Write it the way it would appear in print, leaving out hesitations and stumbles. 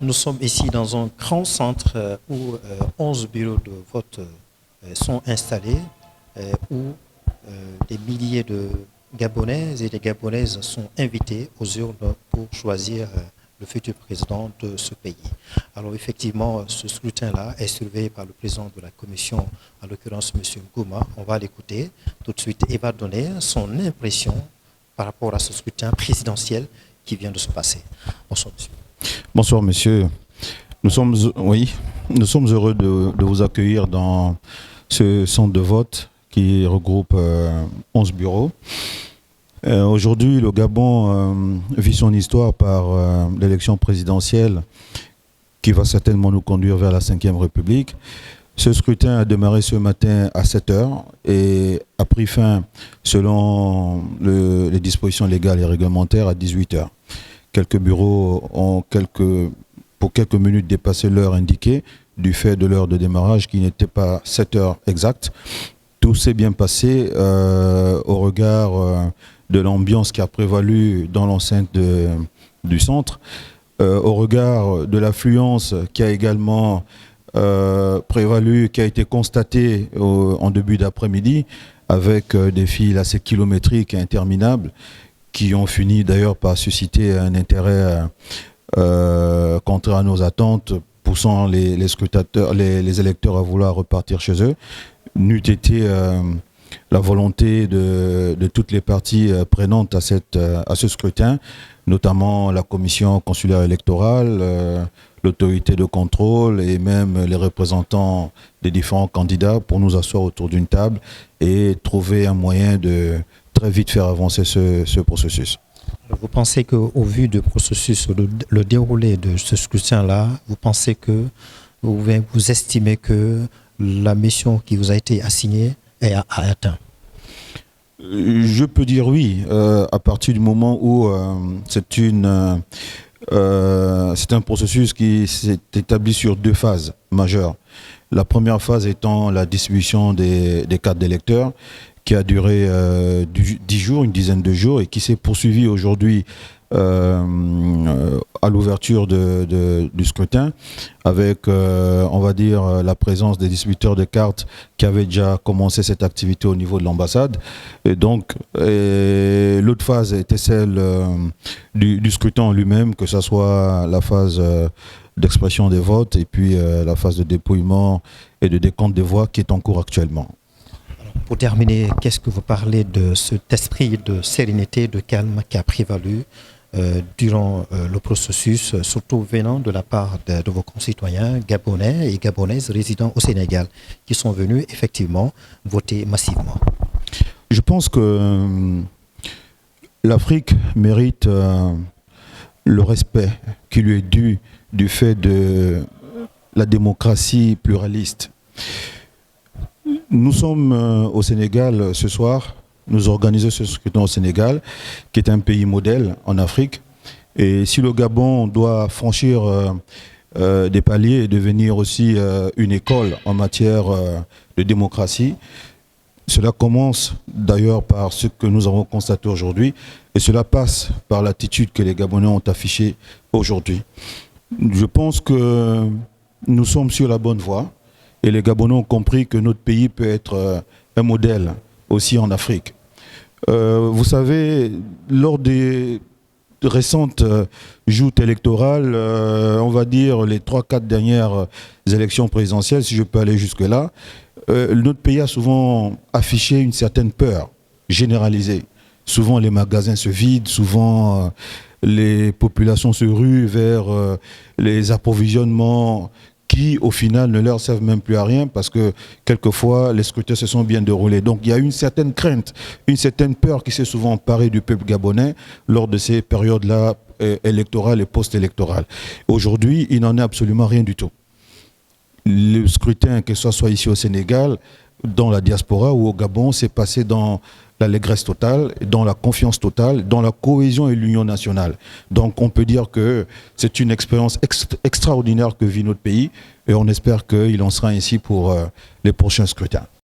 Nous sommes ici dans un grand centre où 11 bureaux de vote sont installés, où des milliers de Gabonais et de Gabonaises sont invités aux urnes pour choisir le futur président de ce pays. Alors effectivement, ce scrutin-là est surveillé par le président de la commission, en l'occurrence M. Ngouma. On va l'écouter tout de suite et va donner son impression par rapport à ce scrutin présidentiel qui vient de se passer. Bonsoir, monsieur. Bonsoir monsieur, nous sommes heureux de vous accueillir dans ce centre de vote qui regroupe 11 bureaux. Aujourd'hui, le Gabon vit son histoire par l'élection présidentielle qui va certainement nous conduire vers la 5e République. Ce scrutin a démarré ce matin à 7 h et a pris fin, selon les dispositions légales et réglementaires, à 18 h. Quelques bureaux ont pour quelques minutes dépassé l'heure indiquée du fait de l'heure de démarrage qui n'était pas 7 h exact. Tout s'est bien passé au regard de l'ambiance qui a prévalu dans l'enceinte du centre, au regard de l'affluence qui a également prévalu, qui a été constatée en début d'après-midi avec des files assez kilométriques et interminables, qui ont fini d'ailleurs par susciter un intérêt contraire à nos attentes, poussant les scrutateurs, les électeurs à vouloir repartir chez eux. N'eût été la volonté de toutes les parties prenantes à ce scrutin, notamment la commission consulaire électorale, l'autorité de contrôle et même les représentants des différents candidats pour nous asseoir autour d'une table et trouver un moyen de très vite faire avancer ce processus. Vous pensez qu'au vu du processus, le déroulé de ce scrutin-là, vous estimez que la mission qui vous a été assignée est atteinte? Je peux dire oui, à partir du moment où c'est un processus qui s'est établi sur 2 phases majeures. La première phase étant la distribution des cartes d'électeurs, qui a duré 10 jours, une dizaine de jours, et qui s'est poursuivi aujourd'hui à l'ouverture du scrutin, avec, on va dire, la présence des distributeurs de cartes qui avaient déjà commencé cette activité au niveau de l'ambassade. Et donc, l'autre phase était celle du scrutin en lui-même, que ce soit la phase d'expression des votes et puis la phase de dépouillement et de décompte des voix qui est en cours actuellement. Pour terminer, qu'est-ce que vous parlez de cet esprit de sérénité, de calme qui a prévalu durant le processus, surtout venant de la part de vos concitoyens gabonais et gabonaises résidant au Sénégal, qui sont venus effectivement voter massivement? Je pense que l'Afrique mérite le respect qui lui est dû du fait de la démocratie pluraliste. Nous sommes au Sénégal ce soir. Nous organisons ce scrutin au Sénégal, qui est un pays modèle en Afrique. Et si le Gabon doit franchir des paliers et devenir aussi une école en matière de démocratie, cela commence d'ailleurs par ce que nous avons constaté aujourd'hui, et cela passe par l'attitude que les Gabonais ont affichée aujourd'hui. Je pense que nous sommes sur la bonne voie. Et les Gabonais ont compris que notre pays peut être un modèle aussi en Afrique. Vous savez, lors des récentes joutes électorales, on va dire les 3-4 dernières élections présidentielles, si je peux aller jusque-là, notre pays a souvent affiché une certaine peur généralisée. Souvent les magasins se vident, souvent les populations se ruent vers les approvisionnements qui, au final, ne leur servent même plus à rien parce que, quelquefois, les scrutins se sont bien déroulés. Donc, il y a une certaine crainte, une certaine peur qui s'est souvent emparée du peuple gabonais lors de ces périodes-là électorales et post-électorales. Aujourd'hui, il n'en est absolument rien du tout. Le scrutin, que ce soit ici au Sénégal, dans la diaspora ou au Gabon, s'est passé dans l'allégresse totale, dans la confiance totale, dans la cohésion et l'union nationale. Donc on peut dire que c'est une expérience extraordinaire que vit notre pays et on espère qu'il en sera ainsi pour les prochains scrutins.